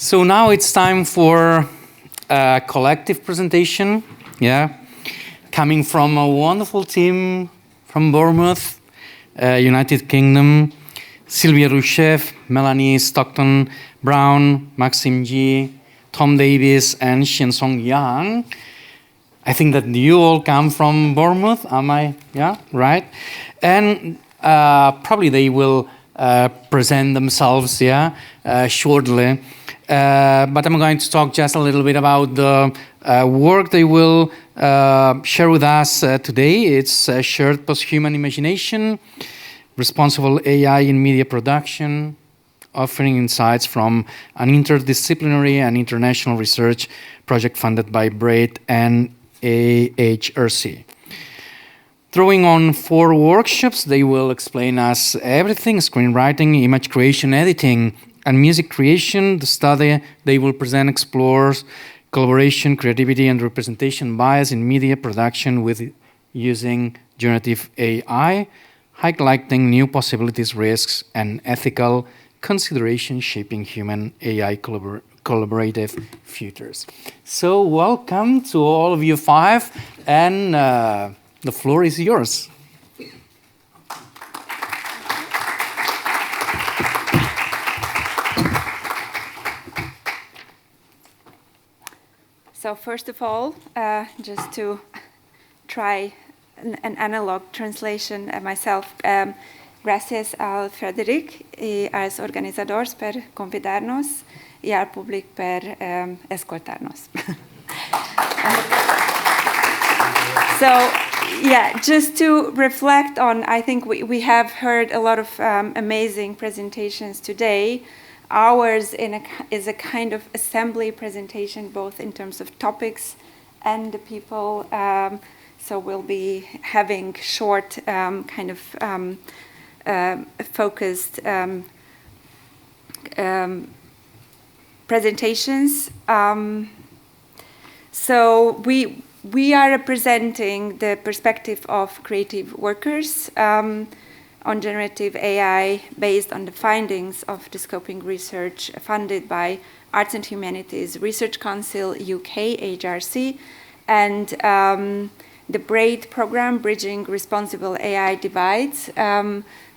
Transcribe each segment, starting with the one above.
So now it's time for a collective presentation, coming from a wonderful team from Bournemouth, United Kingdom, Sylvia Ruszev, Melanie Stockton-Brown, Maxim G, Tom Davis, and Xinsong Yang. I think that you all come from Bournemouth, am I? Yeah, right? And probably they will present themselves, shortly. But I'm going to talk just a little bit about the work they will share with us today. It's shared post-human imagination, responsible AI in media production, offering insights from an interdisciplinary and international research project funded by BRAID and AHRC. Throwing on 4 workshops, they will explain us everything: screenwriting, image creation, editing, and music creation. The study they will present explores collaboration, creativity, and representation bias in media production with using generative AI, highlighting new possibilities, risks, and ethical considerations shaping human AI collaborative futures. So welcome to all of you 5, and the floor is yours. So first of all, just to try an analog translation myself, gracias al Frederic y a los organizadores por convidarnos y al público por escucharnos. So, just to reflect on, I think we have heard a lot of amazing presentations today. Ours is a kind of assembly presentation, both in terms of topics and the people. So we'll be having short, focused presentations. So we are representing the perspective of creative workers on generative AI based on the findings of the scoping research funded by Arts and Humanities Research Council UK, HRC, and the BRAID program, Bridging Responsible AI Divides,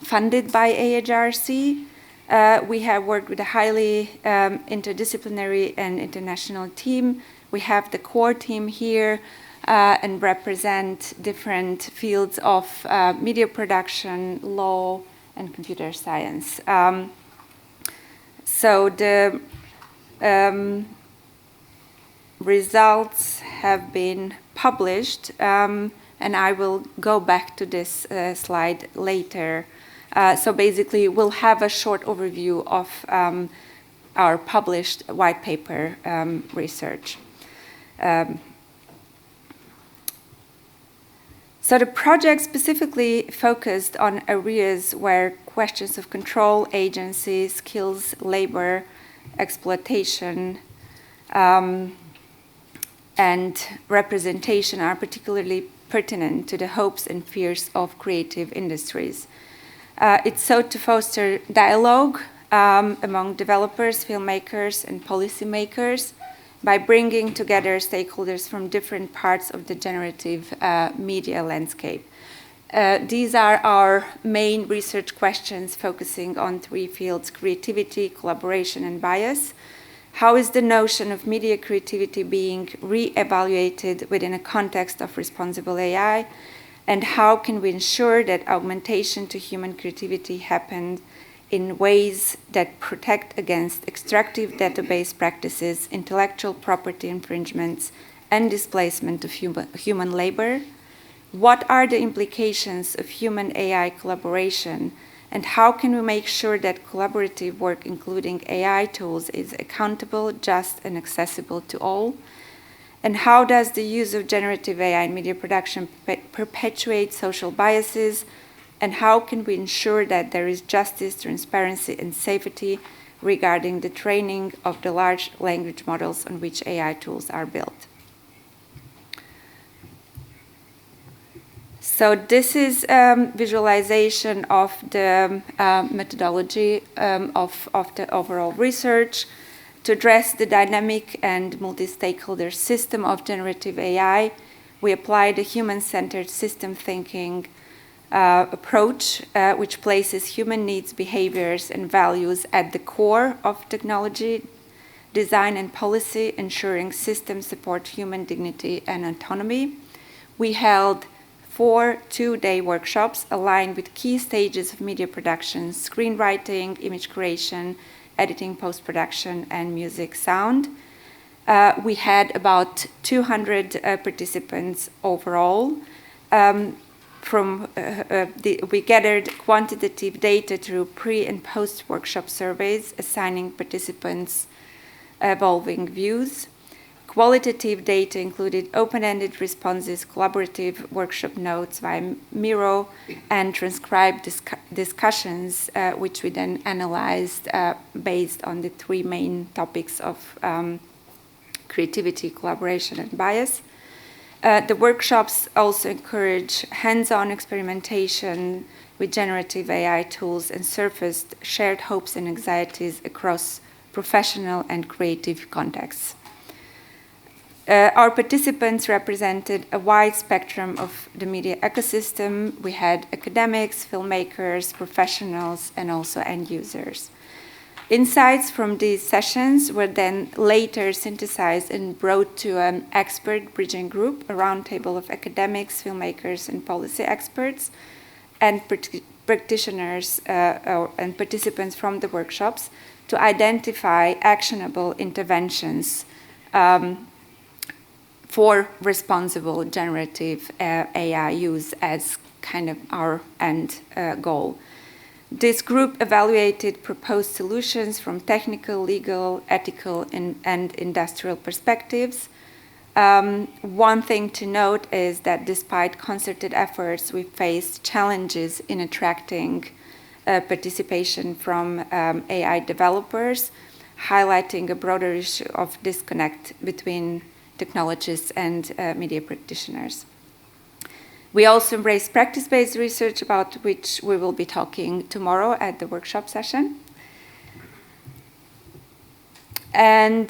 funded by AHRC. We have worked with a highly interdisciplinary and international team. We have the core team here and represent different fields of media production, law, and computer science. So the results have been published, and I will go back to this slide later. So basically, we'll have a short overview of our published white paper research. So the project specifically focused on areas where questions of control, agency, skills, labor, exploitation, and representation are particularly pertinent to the hopes and fears of creative industries. It sought to foster dialogue among developers, filmmakers, and policymakers by bringing together stakeholders from different parts of the generative media landscape. These are our main research questions, focusing on 3 fields: creativity, collaboration, and bias. How is the notion of media creativity being re-evaluated within a context of responsible AI? And how can we ensure that augmentation to human creativity happens in ways that protect against extractive database practices, intellectual property infringements, and displacement of human labor? What are the implications of human-AI collaboration, and how can we make sure that collaborative work, including AI tools, is accountable, just, and accessible to all? And how does the use of generative AI in media production perpetuate social biases? And how can we ensure that there is justice, transparency, and safety regarding the training of the large language models on which AI tools are built? So this is visualization of the methodology of the overall research. To address the dynamic and multi-stakeholder system of generative AI, we applied a human-centered system thinking approach, which places human needs, behaviors, and values at the core of technology design and policy, ensuring systems support human dignity and autonomy. We held 4 two-day workshops aligned with key stages of media production: screenwriting, image creation, editing, post-production, and music sound. We had about 200 participants overall. We gathered quantitative data through pre- and post-workshop surveys, assigning participants evolving views. Qualitative data included open-ended responses, collaborative workshop notes via Miro, and transcribed discussions, which we then analyzed based on the 3 main topics of creativity, collaboration, and bias. The workshops also encourage hands-on experimentation with generative AI tools and surfaced shared hopes and anxieties across professional and creative contexts. Our participants represented a wide spectrum of the media ecosystem. We had academics, filmmakers, professionals, and also end users. Insights from these sessions were then later synthesized and brought to an expert bridging group, a roundtable of academics, filmmakers, and policy experts, and practitioners and participants from the workshops to identify actionable interventions for responsible generative AI use as kind of our end goal. This group evaluated proposed solutions from technical, legal, ethical, and industrial perspectives. One thing to note is that despite concerted efforts, we faced challenges in attracting participation from AI developers, highlighting a broader issue of disconnect between technologists and media practitioners. We also embrace practice-based research, about which we will be talking tomorrow at the workshop session. And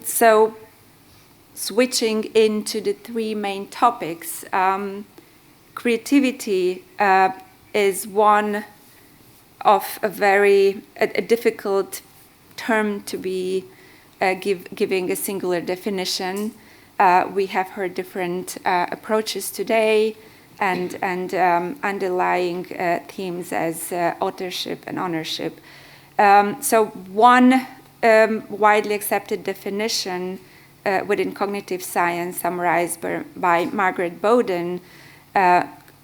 so switching into the 3 main topics, creativity is one of a difficult term to be giving a singular definition. We have heard different approaches today and underlying themes as authorship and ownership. So one widely accepted definition within cognitive science, summarized by Margaret Bowden,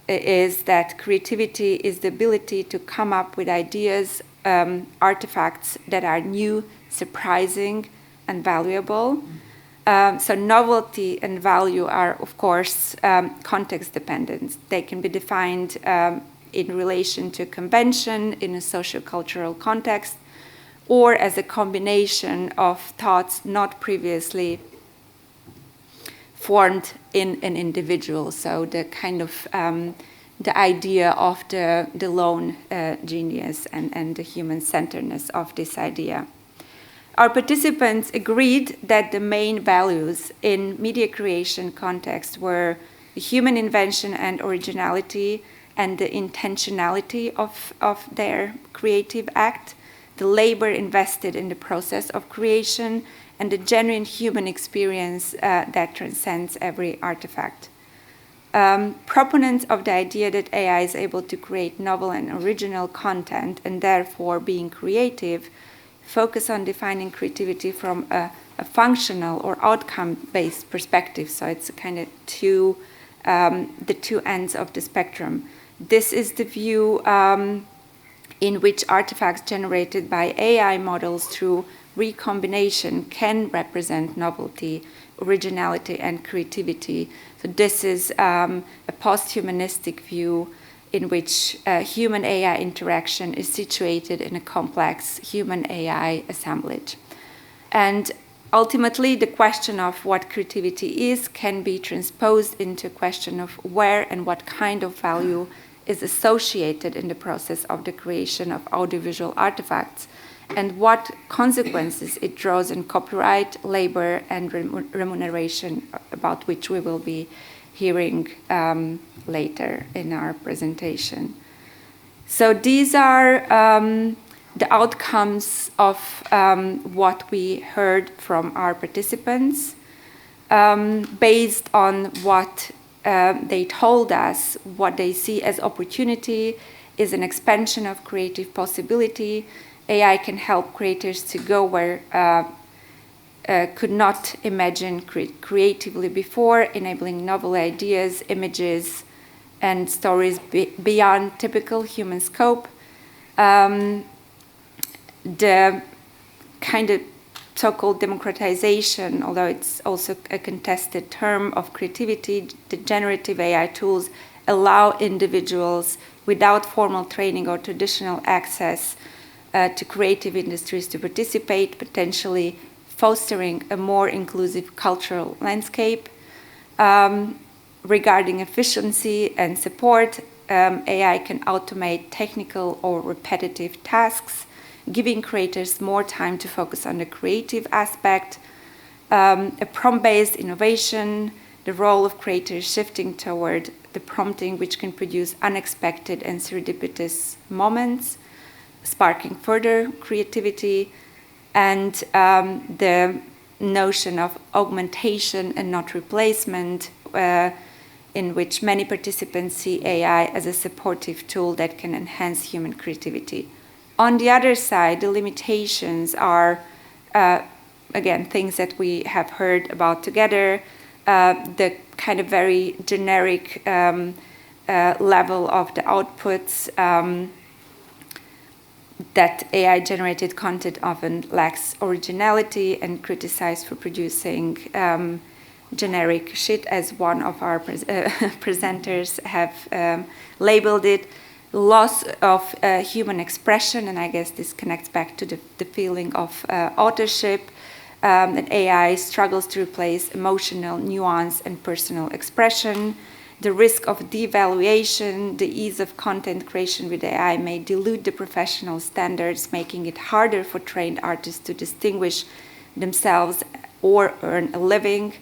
is that creativity is the ability to come up with ideas, artifacts that are new, surprising, and valuable. So novelty and value are, of course, context dependent. They can be defined in relation to convention in a sociocultural context, or as a combination of thoughts not previously formed in an individual. So the kind of the idea of the lone genius and the human-centeredness of this idea. Our participants agreed that the main values in media creation context were the human invention and originality and the intentionality of their creative act, the labor invested in the process of creation, and the genuine human experience that transcends every artifact. Proponents of the idea that AI is able to create novel and original content and therefore being creative focus on defining creativity from a functional or outcome-based perspective. So it's kind of the 2 ends of the spectrum. This is the view in which artifacts generated by AI models through recombination can represent novelty, originality, and creativity. So this is a post-humanistic view in which human-AI interaction is situated in a complex human-AI assemblage. And ultimately, the question of what creativity is can be transposed into a question of where and what kind of value is associated in the process of the creation of audiovisual artifacts, and what consequences it draws on copyright, labor, and remuneration, about which we will be hearing later in our presentation. So these are the outcomes of what we heard from our participants. Based on what they told us, what they see as opportunity is an expansion of creative possibility. AI can help creators to go where could not imagine creatively before, enabling novel ideas, images, and stories beyond typical human scope. The kind of so-called democratization, although it's also a contested term, of creativity, the generative AI tools allow individuals without formal training or traditional access to creative industries to participate, potentially fostering a more inclusive cultural landscape. Regarding efficiency and support, AI can automate technical or repetitive tasks, giving creators more time to focus on the creative aspect. A prompt-based innovation, the role of creators shifting toward the prompting, which can produce unexpected and serendipitous moments, sparking further creativity, and the notion of augmentation and not replacement, in which many participants see AI as a supportive tool that can enhance human creativity. On the other side, the limitations are, again, things that we have heard about together, the kind of very generic level of the outputs, that AI-generated content often lacks originality and criticized for producing generic shit, as one of our presenters have labeled it. Loss of human expression, and I guess this connects back to the feeling of authorship, that AI struggles to replace emotional nuance and personal expression. The risk of devaluation, the ease of content creation with AI may dilute the professional standards, making it harder for trained artists to distinguish themselves or earn a living,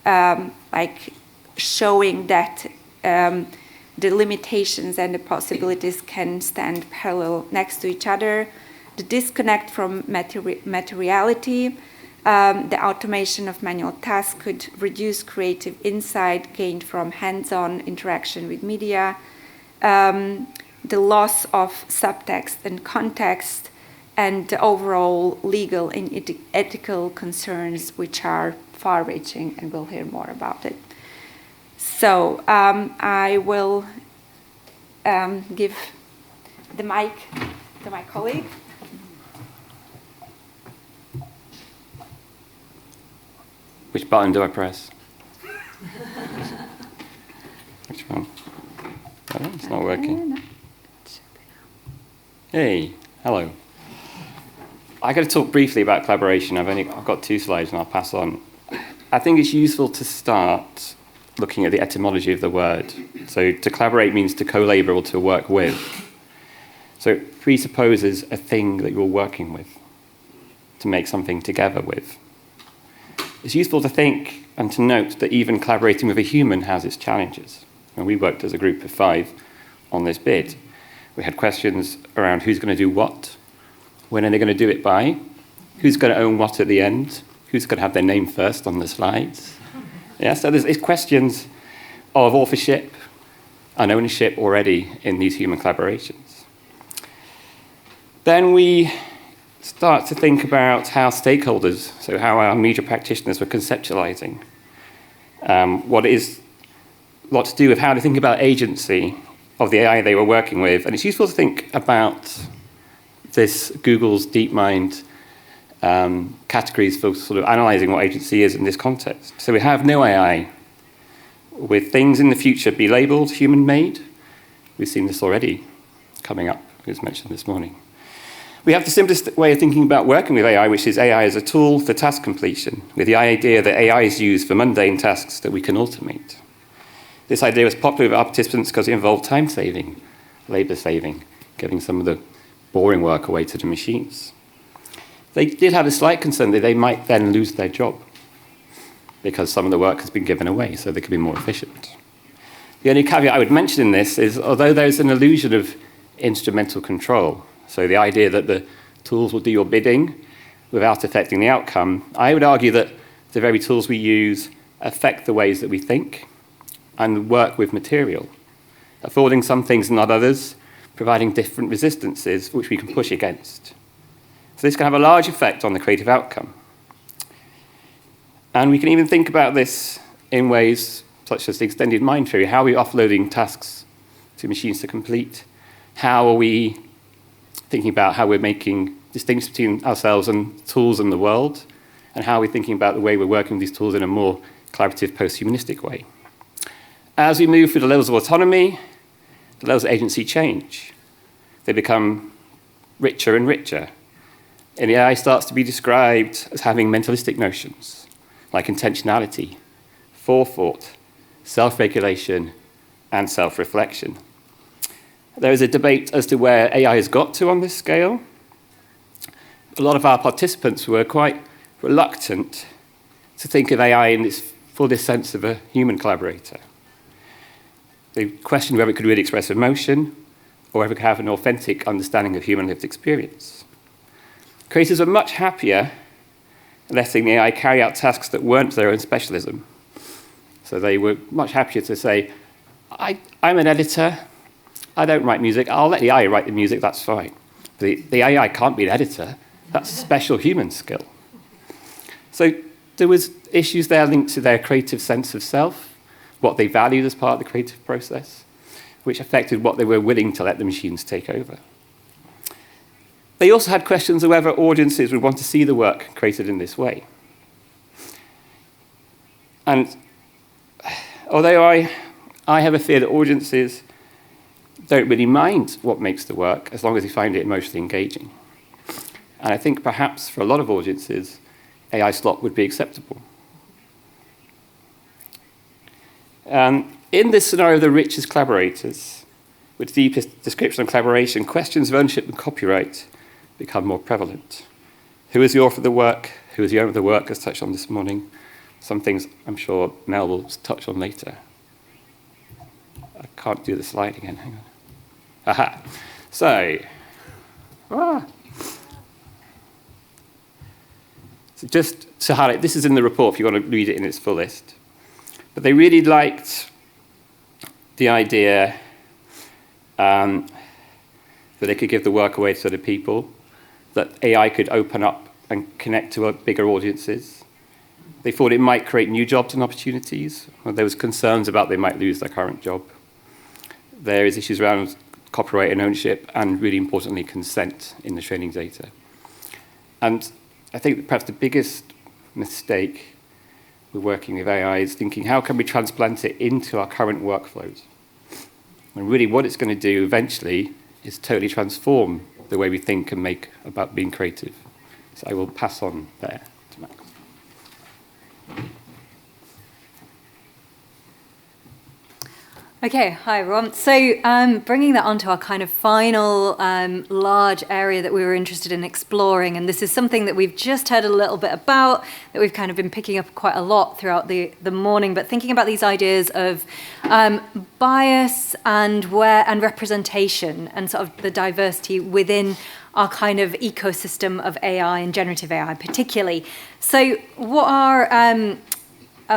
like showing that the limitations and the possibilities can stand parallel next to each other. The disconnect from materiality, the automation of manual tasks could reduce creative insight gained from hands-on interaction with media. The loss of subtext and context, and the overall legal and ethical concerns, which are far-reaching, and we'll hear more about it. So I will give the mic to my colleague. Which button do I press? Which one? Oh, it's not working. Hey, hello. I got to talk briefly about collaboration. I've got 2 slides and I'll pass on. I think it's useful to start looking at the etymology of the word. So to collaborate means to co-labor or to work with. So it presupposes a thing that you're working with, to make something together with. It's useful to think and to note that even collaborating with a human has its challenges. And we worked as a group of 5 on this bid. We had questions around who's going to do what, when are they going to do it by, who's going to own what at the end, who's going to have their name first on the slides. Yeah, so there's questions of authorship and ownership already in these human collaborations. Then we start to think about how stakeholders, so how our media practitioners were conceptualizing what is a lot to do with how to think about agency of the AI they were working with. And it's useful to think about this Google's DeepMind categories for sort of analyzing what agency is in this context. So we have no AI. With things in the future be labeled human-made. We've seen this already coming up, it was mentioned this morning. We have the simplest way of thinking about working with AI, which is AI as a tool for task completion, with the idea that AI is used for mundane tasks that we can automate. This idea was popular with our participants because it involved time saving, labor saving, giving some of the boring work away to the machines. They did have a slight concern that they might then lose their job because some of the work has been given away, so they could be more efficient. The only caveat I would mention in this is, although there's an illusion of instrumental control, so the idea that the tools will do your bidding without affecting the outcome, I would argue that the very tools we use affect the ways that we think and work with material, affording some things and not others, providing different resistances which we can push against. So this can have a large effect on the creative outcome. And we can even think about this in ways such as the extended mind theory. How are we offloading tasks to machines to complete? How are we thinking about how we're making distinctions between ourselves and tools and the world? And how are we thinking about the way we're working with these tools in a more collaborative, post-humanistic way? As we move through the levels of autonomy, the levels of agency change. They become richer and richer. And the AI starts to be described as having mentalistic notions, like intentionality, forethought, self-regulation, and self-reflection. There is a debate as to where AI has got to on this scale. A lot of our participants were quite reluctant to think of AI in its fullest sense of a human collaborator. They questioned whether it could really express emotion or whether it could have an authentic understanding of human lived experience. Creators were much happier letting the AI carry out tasks that weren't their own specialism. So they were much happier to say, I'm an editor, I don't write music, I'll let the AI write the music, that's fine. The AI can't be an editor, that's a special human skill. So there was issues there linked to their creative sense of self, what they valued as part of the creative process, which affected what they were willing to let the machines take over. They also had questions of whether audiences would want to see the work created in this way. And although I have a fear that audiences don't really mind what makes the work as long as they find it emotionally engaging. And I think perhaps for a lot of audiences, AI slop would be acceptable. In this scenario of the richest collaborators, with the deepest description of collaboration, questions of ownership and copyright become more prevalent. Who is the author of the work? Who is the owner of the work, as touched on this morning? Some things I'm sure Mel will touch on later. I can't do the slide again, hang on. Aha. So just to highlight, this is in the report if you want to read it in its fullest. But they really liked the idea that they could give the work away to other people, that AI could open up and connect to bigger audiences. They thought it might create new jobs and opportunities. There was concerns about they might lose their current job. There is issues around copyright and ownership, and really importantly, consent in the training data. And I think that perhaps the biggest mistake with working with AI is thinking, how can we transplant it into our current workflows? And really what it's going to do eventually is totally transform the way we think and make about being creative. So I will pass on there to Max. Okay, hi everyone. So bringing that onto our kind of final large area that we were interested in exploring, and this is something that we've just heard a little bit about, that we've kind of been picking up quite a lot throughout the morning, but thinking about these ideas of bias and representation and sort of the diversity within our kind of ecosystem of AI and generative AI particularly. So what our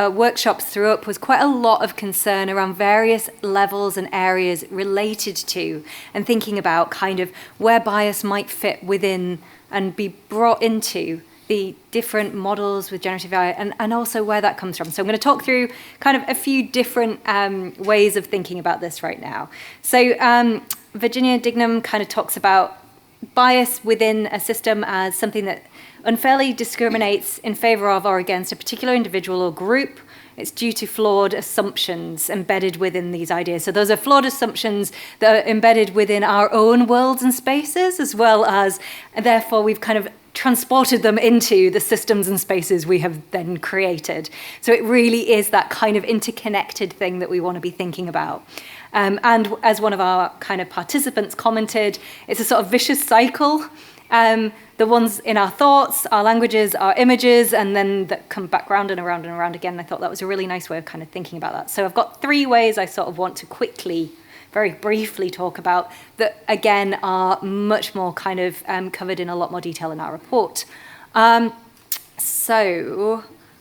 workshops threw up was quite a lot of concern around various levels and areas related to and thinking about kind of where bias might fit within and be brought into the different models with generative AI and also where that comes from. So I'm going to talk through kind of a few different ways of thinking about this right now. So Virginia Dignam kind of talks about bias within a system as something that unfairly discriminates in favor of or against a particular individual or group. It's due to flawed assumptions embedded within these ideas. So those are flawed assumptions that are embedded within our own worlds and spaces, as well as, therefore, we've kind of transported them into the systems and spaces we have then created. So it really is that kind of interconnected thing that we want to be thinking about. And as one of our kind of participants commented, it's a sort of vicious cycle. The ones in our thoughts, our languages, our images, and then that come back round and around and around again. I thought that was a really nice way of kind of thinking about that. So I've got 3 ways I sort of want to quickly, very briefly talk about that, again, are much more kind of covered in a lot more detail in our report.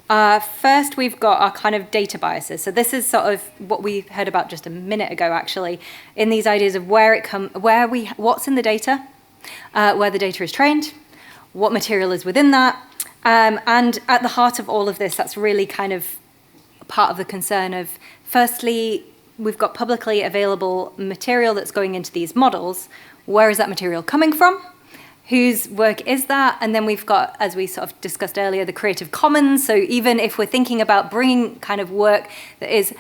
First, we've got our kind of data biases. So this is sort of what we heard about just a minute ago, actually, in these ideas of what's in the data, where the data is trained, what material is within that, and at the heart of all of this, that's really kind of part of the concern of, firstly, we've got publicly available material that's going into these models. Where is that material coming from? Whose work is that? And then we've got, as we sort of discussed earlier, the Creative Commons. So even if we're thinking about bringing kind of work that is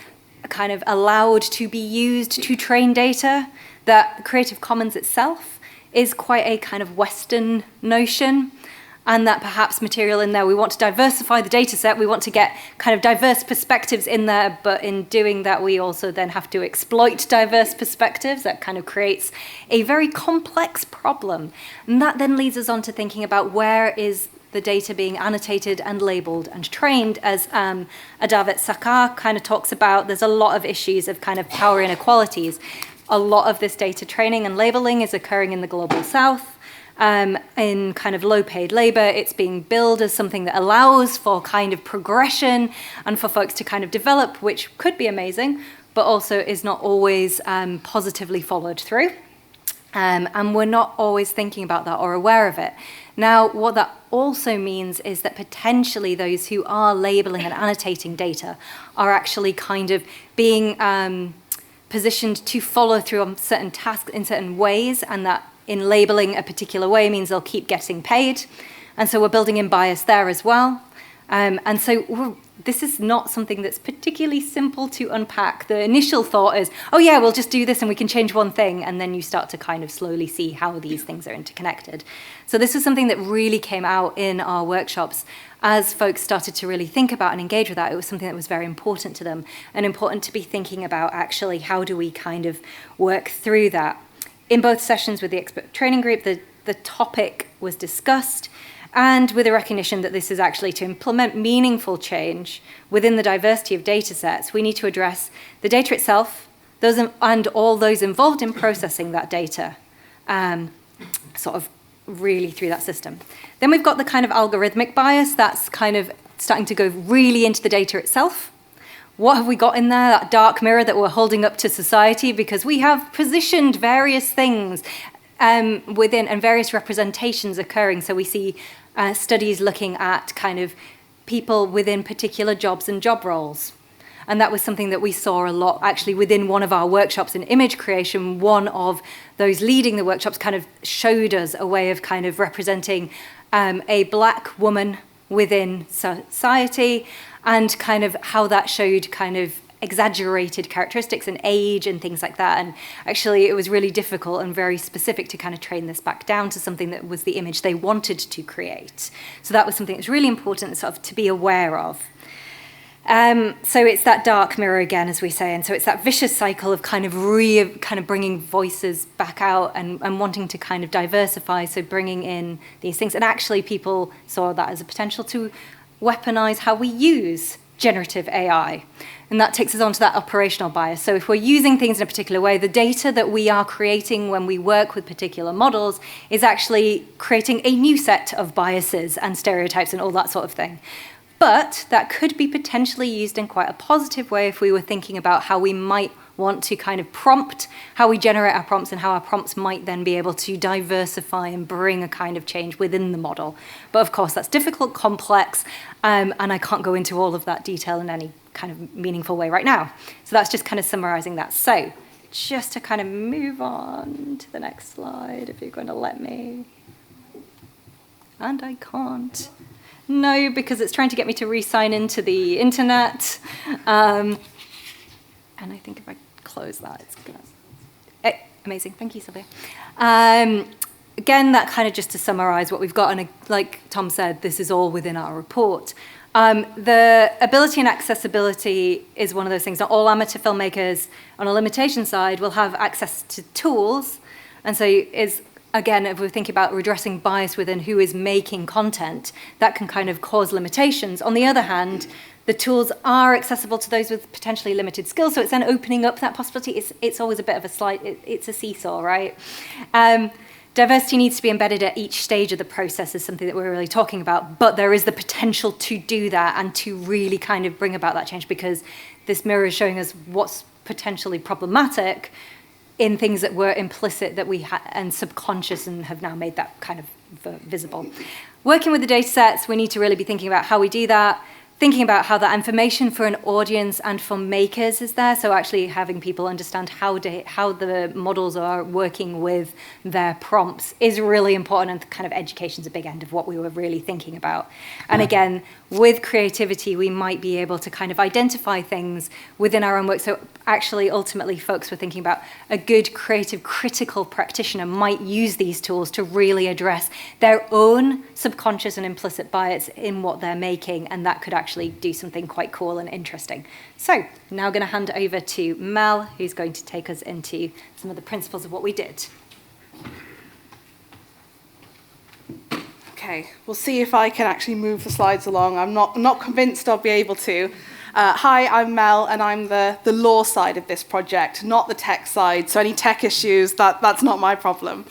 kind of allowed to be used to train data, that Creative Commons itself is quite a kind of Western notion. And that perhaps material in there, we want to diversify the data set, we want to get kind of diverse perspectives in there, but in doing that, we also then have to exploit diverse perspectives. That kind of creates a very complex problem. And that then leads us on to thinking about where is the data being annotated and labeled and trained, as Adavet Sakar kind of talks about. There's a lot of issues of kind of power inequalities. A lot of this data training and labeling is occurring in the global south. In kind of low-paid labor, it's being billed as something that allows for kind of progression and for folks to kind of develop, which could be amazing, but also is not always positively followed through. And we're not always thinking about that or aware of it. Now, what that also means is that potentially those who are labeling and annotating data are actually kind of being positioned to follow through on certain tasks in certain ways, and that in labeling a particular way means they'll keep getting paid. And so we're building in bias there as well. And so this is not something that's particularly simple to unpack. The initial thought is, oh yeah, we'll just do this and we can change one thing. And then you start to kind of slowly see how these things are interconnected. So this is something that really came out in our workshops. As folks started to really think about and engage with that, it was something that was very important to them, and important to be thinking about actually how do we kind of work through that. In both sessions with the expert training group, the topic was discussed, and with a recognition that this is actually to implement meaningful change within the diversity of data sets, we need to address the data itself, and all those involved in processing that data, sort of really through that system. Then we've got the kind of algorithmic bias that's kind of starting to go really into the data itself. What have we got in there, that dark mirror that we're holding up to society? Because we have positioned various things within, and various representations occurring. So we see studies looking at kind of people within particular jobs and job roles. And that was something that we saw a lot actually within one of our workshops in image creation. One of those leading the workshops kind of showed us a way of kind of representing a Black woman within society, and kind of how that showed kind of exaggerated characteristics and age and things like that. And actually it was really difficult and very specific to kind of train this back down to something that was the image they wanted to create. So that was something that's really important sort of to be aware of. So it's that dark mirror again, as we say, and so it's that vicious cycle of kind of bringing voices back out and wanting to kind of diversify, so bringing in these things. And actually people saw that as a potential to weaponize how we use generative AI. And that takes us on to that operational bias. So if we're using things in a particular way, the data that we are creating when we work with particular models is actually creating a new set of biases and stereotypes and all that sort of thing. But that could be potentially used in quite a positive way if we were thinking about how we might want to kind of prompt, how we generate our prompts, and how our prompts might then be able to diversify and bring a kind of change within the model. But of course, that's difficult, complex, and I can't go into all of that detail in any kind of meaningful way right now. So that's just kind of summarizing that. So just to kind of move on to the next slide, if you're going to let me. And I can't. No, because it's trying to get me to re-sign into the internet. And I think if I close that, it's gonna... amazing, thank you, Sylvia. Again, that kind of just to summarize what we've got, and like Tom said, this is all within our report. The ability and accessibility is one of those things. Not all amateur filmmakers on a limitation side will have access to tools, and so is again, if we're thinking about redressing bias within who is making content, that can kind of cause limitations. On the other hand, the tools are accessible to those with potentially limited skills, so it's then opening up that possibility. It's always a bit of it's a seesaw, right? Diversity needs to be embedded at each stage of the process is something that we're really talking about, but there is the potential to do that and to really kind of bring about that change, because this mirror is showing us what's potentially problematic in things that were implicit that we had and subconscious and have now made that kind of visible. Working with the data sets, we need to really be thinking about how we do that, thinking about how that information for an audience and for makers is there, so actually having people understand how the models are working with their prompts is really important, and kind of education's a big end of what we were really thinking about. And again, with creativity, we might be able to kind of identify things within our own work. So actually, ultimately, folks were thinking about a good creative critical practitioner might use these tools to really address their own subconscious and implicit bias in what they're making, and that could actually do something quite cool and interesting. So now I'm going to hand over to Mel, who's going to take us into some of the principles of what we did. Okay, we'll see if I can actually move the slides along. I'm not convinced I'll be able to. Hi, I'm Mel, and I'm the law side of this project, not the tech side. So any tech issues, that's not my problem.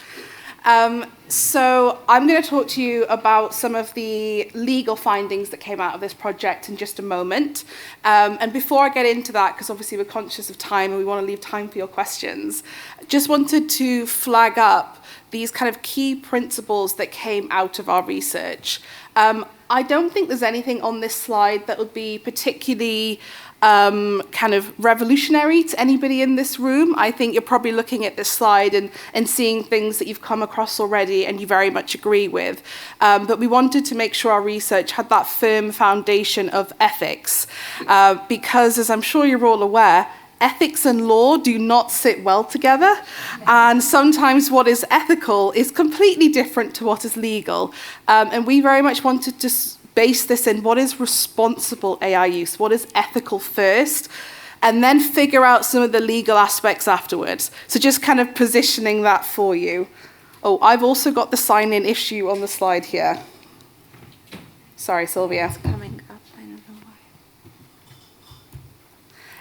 So I'm going to talk to you about some of the legal findings that came out of this project in just a moment. And before I get into that, because obviously we're conscious of time and we want to leave time for your questions, just wanted to flag up these kind of key principles that came out of our research. I don't think there's anything on this slide that would be particularly kind of revolutionary to anybody in this room. I think you're probably looking at this slide and seeing things that you've come across already and you very much agree with. But we wanted to make sure our research had that firm foundation of ethics, because, as I'm sure you're all aware, ethics and law do not sit well together, and sometimes what is ethical is completely different to what is legal. And we very much wanted to base this in what is responsible AI use, what is ethical first, and then figure out some of the legal aspects afterwards. So just kind of positioning that for you. Oh, I've also got the sign-in issue on the slide here. Sorry, Sylvia. It's coming up, I don't know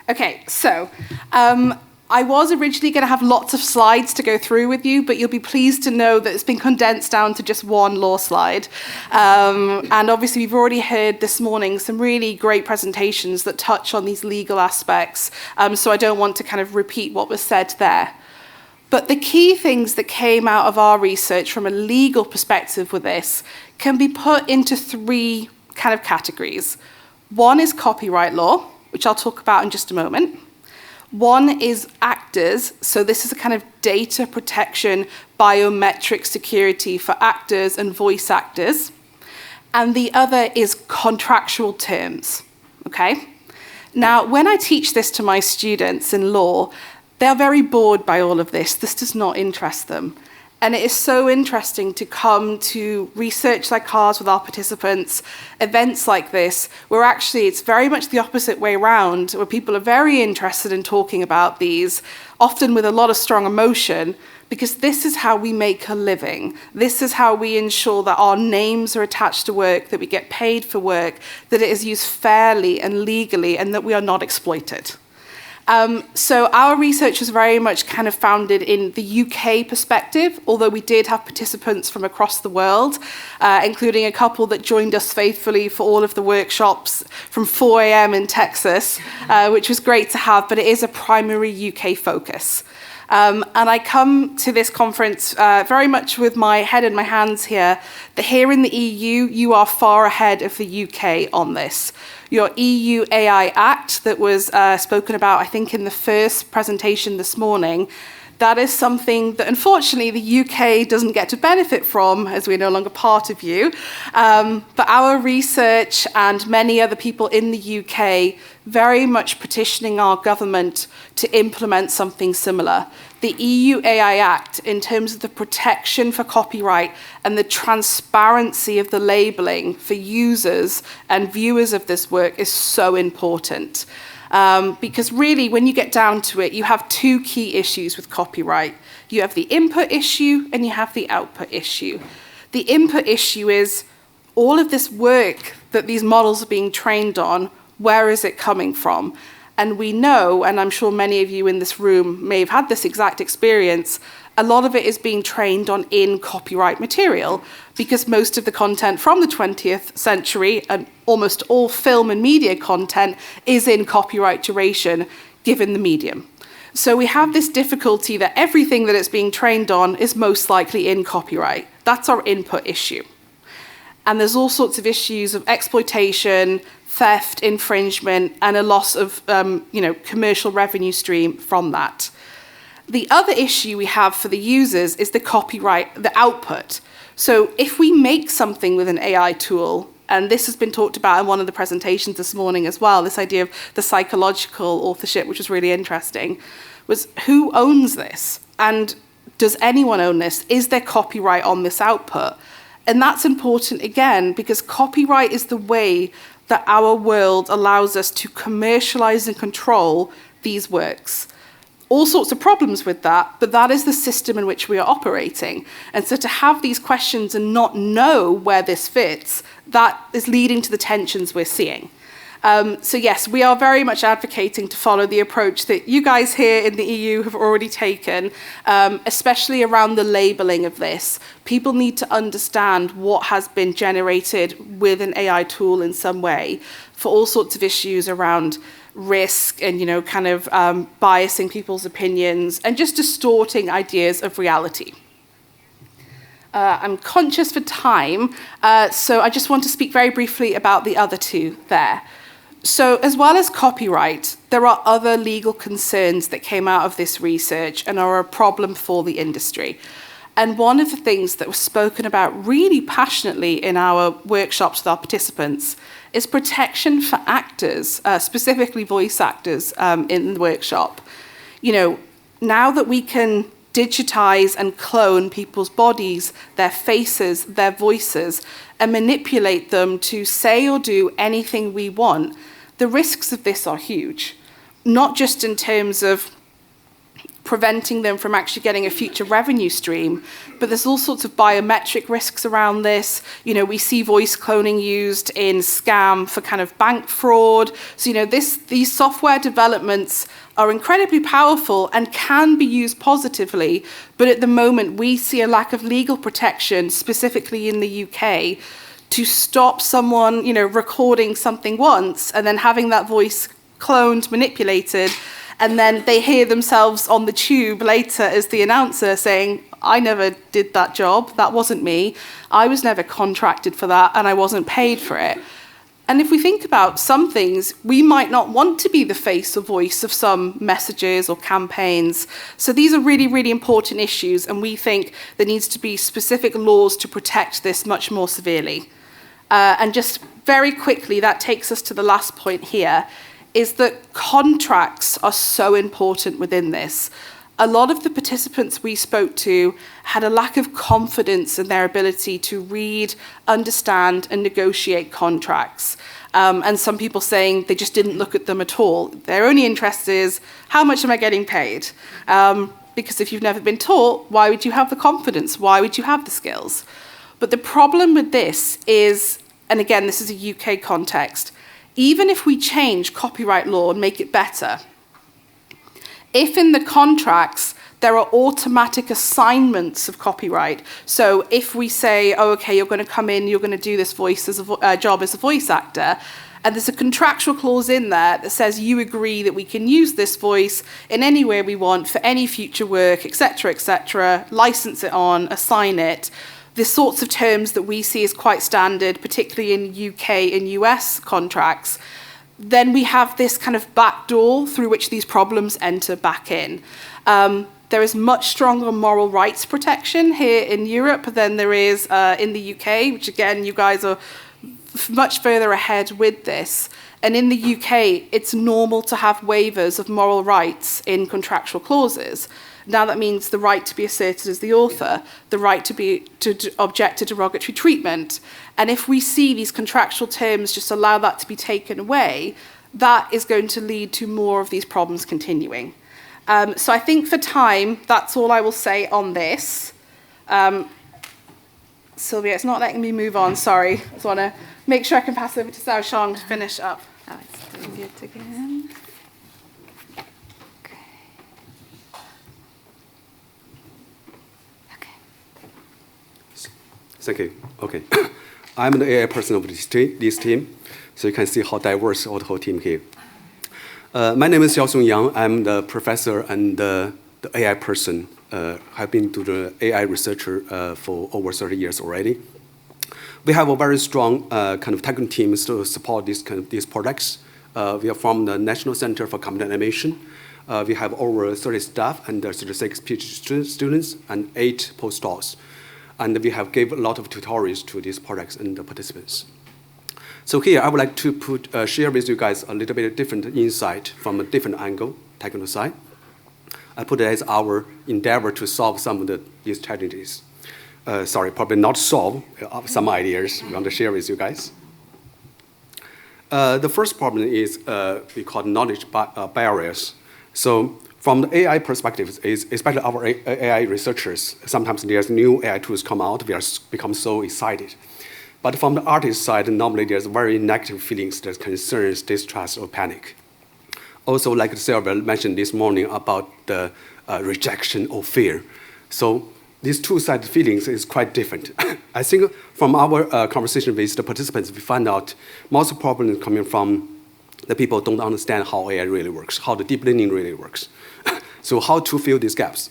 why. Okay, so I was originally going to have lots of slides to go through with you, but you'll be pleased to know that it's been condensed down to just one law slide. And obviously, we've already heard this morning some really great presentations that touch on these legal aspects, so I don't want to kind of repeat what was said there. But the key things that came out of our research from a legal perspective with this can be put into three kind of categories. One is copyright law, which I'll talk about in just a moment. One is actors, so this is a kind of data protection, biometric security for actors and voice actors. And the other is contractual terms, okay? Now, when I teach this to my students in law, they're very bored by all of this. This does not interest them. And it is so interesting to come to research like ours with our participants, events like this, where actually it's very much the opposite way around, where people are very interested in talking about these, often with a lot of strong emotion, because this is how we make a living. This is how we ensure that our names are attached to work, that we get paid for work, that it is used fairly and legally, and that we are not exploited. So our research was very much kind of founded in the UK perspective, although we did have participants from across the world, including a couple that joined us faithfully for all of the workshops from 4 a.m. in Texas, which was great to have, but it is a primary UK focus. And I come to this conference very much with my head in my hands here, that here in the EU, you are far ahead of the UK on this. Your EU AI Act that was spoken about, I think, in the first presentation this morning, that is something that, unfortunately, the UK doesn't get to benefit from, as we're no longer part of you. But our research and many other people in the UK very much petitioning our government to implement something similar. The EU AI Act, in terms of the protection for copyright and the transparency of the labeling for users and viewers of this work, is so important. Because really, when you get down to it, you have two key issues with copyright. You have the input issue and you have the output issue. The input issue is all of this work that these models are being trained on, where is it coming from? And we know, and I'm sure many of you in this room may have had this exact experience, a lot of it is being trained on in copyright material, because most of the content from the 20th century and almost all film and media content is in copyright duration, given the medium. So we have this difficulty that everything that it's being trained on is most likely in copyright. That's our input issue. And there's all sorts of issues of exploitation, theft, infringement, and a loss of commercial revenue stream from that. The other issue we have for the users is the copyright, the output. So if we make something with an AI tool, and this has been talked about in one of the presentations this morning as well, this idea of the psychological authorship, which was really interesting, was who owns this? And does anyone own this? Is there copyright on this output? And that's important, again, because copyright is the way that our world allows us to commercialize and control these works. All sorts of problems with that, but that is the system in which we are operating. And so to have these questions and not know where this fits, that is leading to the tensions we're seeing. So yes, we are very much advocating to follow the approach that you guys here in the EU have already taken, especially around the labeling of this. People need to understand what has been generated with an AI tool in some way for all sorts of issues around risk and, biasing people's opinions and just distorting ideas of reality. I'm conscious for time, so I just want to speak very briefly about the other two there. So as well as copyright, there are other legal concerns that came out of this research and are a problem for the industry. And one of the things that was spoken about really passionately in our workshops with our participants is protection for actors, specifically voice actors in the workshop. Now that we can digitize and clone people's bodies, their faces, their voices, and manipulate them to say or do anything we want, the risks of this are huge. Not just in terms of preventing them from actually getting a future revenue stream, but there's all sorts of biometric risks around this. We see voice cloning used in scam for kind of bank fraud. So, these software developments are incredibly powerful and can be used positively, but at the moment we see a lack of legal protection, specifically in the UK, to stop someone, recording something once and then having that voice cloned, manipulated, and then they hear themselves on the tube later as the announcer saying, I never did that job, that wasn't me, I was never contracted for that, and I wasn't paid for it. And if we think about some things, we might not want to be the face or voice of some messages or campaigns. So these are really, really important issues, and we think there needs to be specific laws to protect this much more severely. And just very quickly, that takes us to the last point here, is that contracts are so important within this. A lot of the participants we spoke to had a lack of confidence in their ability to read, understand, and negotiate contracts. And some people saying they just didn't look at them at all. Their only interest is, how much am I getting paid? Because if you've never been taught, why would you have the confidence? Why would you have the skills? But the problem with this is, and again, this is a UK context, even if we change copyright law and make it better, if in the contracts there are automatic assignments of copyright, so if we say, oh, okay, you're going to come in, you're going to do this voice as a job as a voice actor, and there's a contractual clause in there that says you agree that we can use this voice in any way we want for any future work, etc., license it on, assign it, the sorts of terms that we see as quite standard, particularly in UK and US contracts, then we have this kind of back door through which these problems enter back in. There is much stronger moral rights protection here in Europe than there is in the UK, which again, you guys are much further ahead with this. And in the UK, it's normal to have waivers of moral rights in contractual clauses. Now that means the right to be asserted as the author, the right to object to derogatory treatment. And if we see these contractual terms just allow that to be taken away, that is going to lead to more of these problems continuing. So I think for time, that's all I will say on this. Sylvia, it's not letting me move on, sorry. I just want to make sure I can pass over to Xiao Shang to finish up. Oh, it's doing it again. Thank you. Okay. I'm the AI person of this team, so you can see how diverse our whole team here. My name is Xiaoxiong Yang. I'm the professor and the AI person. I've been to the AI researcher for over 30 years already. We have a very strong kind of technical team to support these products. We are from the National Center for Computer Animation. We have over 30 staff and 36 PhD students and 8 postdocs. And we have gave a lot of tutorials to these products and the participants. So here, I would like to share with you guys a little bit different insight from a different angle, technical side. I put it as our endeavor to solve some of these challenges. Sorry, probably not solve, some ideas we want to share with you guys. The first problem is we call knowledge barriers. So from the AI perspective, especially our AI researchers, sometimes there's new AI tools come out, we become so excited. But from the artist side, normally there's very negative feelings, there's concerns, distrust, or panic. Also, like Sylvia mentioned this morning about the rejection or fear. So these two-sided feelings is quite different. I think from our conversation with the participants, we find out most problems coming from the people don't understand how AI really works, how the deep learning really works. So how to fill these gaps?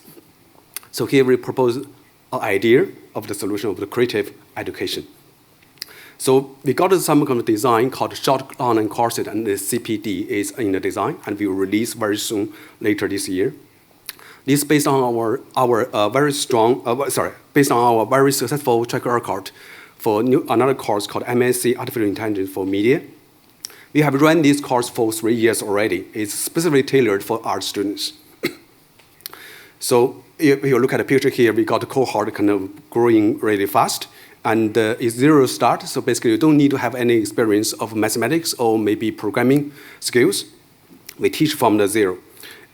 So here we propose an idea of the solution of the creative education. So we got some kind of design called short online courses, and the CPD is in the design, and we will release very soon, later this year. This is based on our based on our very successful track record for another course called MSc Artificial Intelligence for Media. We have run this course for 3 years already. It's specifically tailored for art students. So if you look at the picture here, we got a cohort kind of growing really fast. And it's zero start, so basically you don't need to have any experience of mathematics or maybe programming skills. We teach from the zero.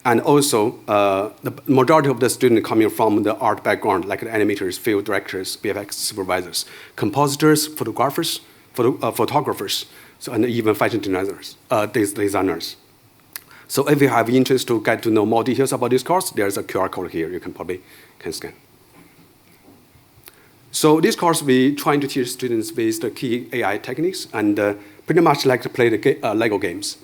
And also, the majority of the students coming from the art background, like the animators, field directors, VFX supervisors, compositors, photographers, photographers, so, and even fashion designers. So if you have interest to get to know more details about this course, there's a QR code here you can scan. So this course, we trying to teach students with the key AI techniques and pretty much like to play the Lego games.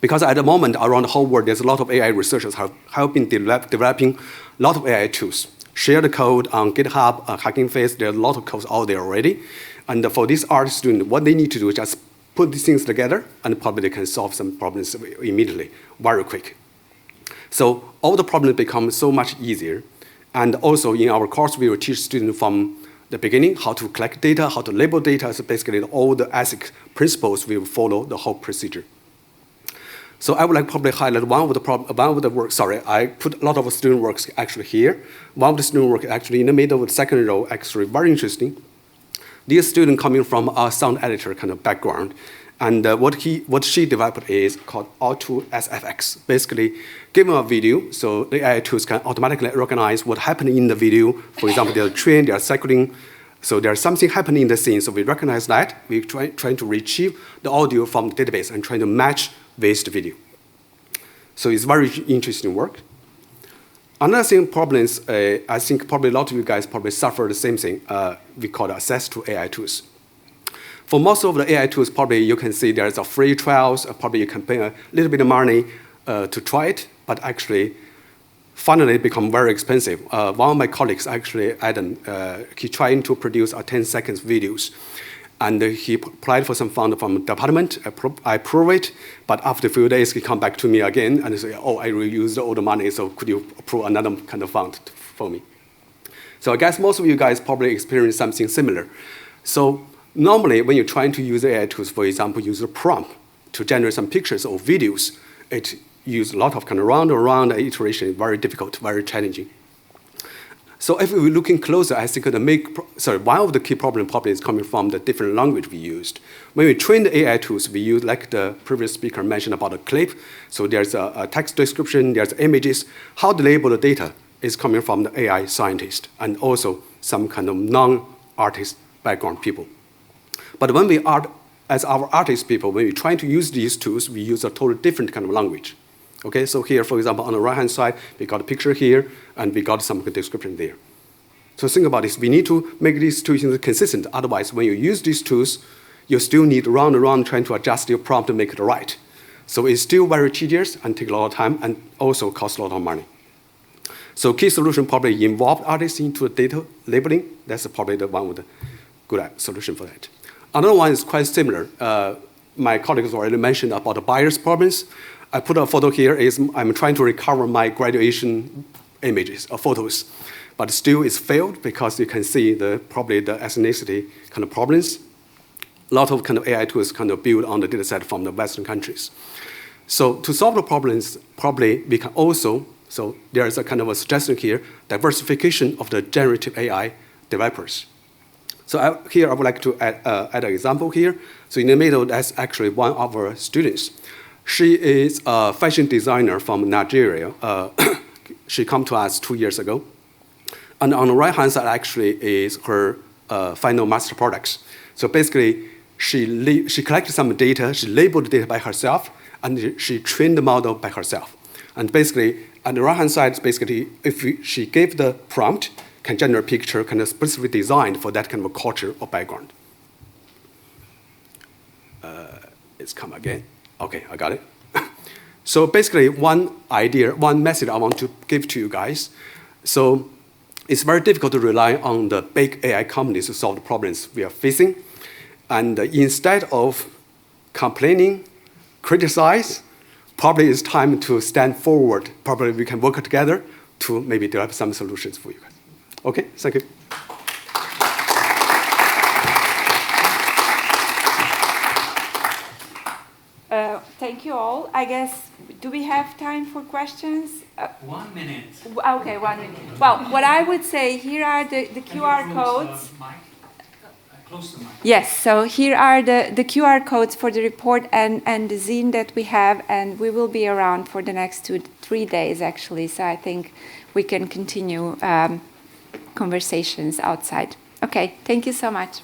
Because at the moment, around the whole world, there's a lot of AI researchers have been developing a lot of AI tools. Share the code on GitHub, Hugging Face, there's a lot of codes out there already. And for this art student, what they need to do is just put these things together, and probably they can solve some problems immediately, very quick. So all the problems become so much easier. And also in our course, we will teach students from the beginning how to collect data, how to label data. So basically all the ethics principles we will follow the whole procedure. So I would like to probably highlight one of the work. Sorry, I put a lot of student works actually here. One of the student work actually in the middle of the second row, actually very interesting. This student coming from a sound editor kind of background. And what she developed is called Auto SFX. Basically, given a video, so the AI tools can automatically recognize what happened in the video. For example, there's a train, they're cycling. So there's something happening in the scene. So we recognize that. We're trying to retrieve the audio from the database and trying to match with the video. So it's very interesting work. Another thing, problems, I think probably a lot of you guys probably suffer the same thing. We call access to AI tools. For most of the AI tools, probably you can see there's a free trials. Probably you can pay a little bit of money to try it, but actually, finally it become very expensive. One of my colleagues, actually, Adam, he trying to produce a 10 seconds videos. And he applied for some fund from the department. I approve it, but after a few days, he come back to me again and say, oh, I reused all the money, so could you approve another kind of fund for me? So I guess most of you guys probably experience something similar. So normally, when you're trying to use AI tools, for example, use a prompt to generate some pictures or videos, it uses a lot of kind of round iteration, very difficult, very challenging. So if we're looking closer, I think one of the key problems probably is coming from the different language we used. When we train the AI tools, we use, like the previous speaker mentioned about a clip. So there's a text description, there's images. How to label the data is coming from the AI scientist and also some kind of non-artist background people. But when as our artist people, when we try to use these tools, we use a totally different kind of language. Okay, so here, for example, on the right-hand side, we got a picture here, and we got some description there. So think about this. We need to make these two things consistent. Otherwise, when you use these tools, you still need round and round trying to adjust your prompt to make it right. So it's still very tedious and take a lot of time and also cost a lot of money. So key solution probably involve artists into data labeling. That's probably the one with the good solution for that. Another one is quite similar. My colleagues already mentioned about the bias problems. I put a photo here. I'm trying to recover my graduation images or photos, but still it's failed because you can see probably the ethnicity kind of problems. A lot of kind of AI tools kind of built on the data set from the Western countries. So to solve the problems, probably we can also, so there's a kind of a suggestion here, diversification of the generative AI developers. So here I would like to add an example here. So in the middle, that's actually one of our students. She is a fashion designer from Nigeria. She came to us 2 years ago. And on the right-hand side, actually, is her final master products. So basically, she collected some data, she labeled the data by herself, and she trained the model by herself. And basically, on the right-hand side, basically, if she gave the prompt, can generate a picture kind of specifically designed for that kind of a culture or background. It's come again. Okay, I got it. So basically, one message I want to give to you guys. So it's very difficult to rely on the big AI companies to solve the problems we are facing. And instead of complaining, criticize, probably it's time to stand forward. Probably we can work together to maybe develop some solutions for you guys. Okay, thank you. Thank you all. I guess, do we have time for questions? 1 minute. Okay, 1 minute. Well, what I would say, here are the QR codes. Close the mic. Yes, so here are the QR codes for the report and the zine that we have, and we will be around for the next 2 to 3 days, actually. So I think we can continue conversations outside. Okay, thank you so much.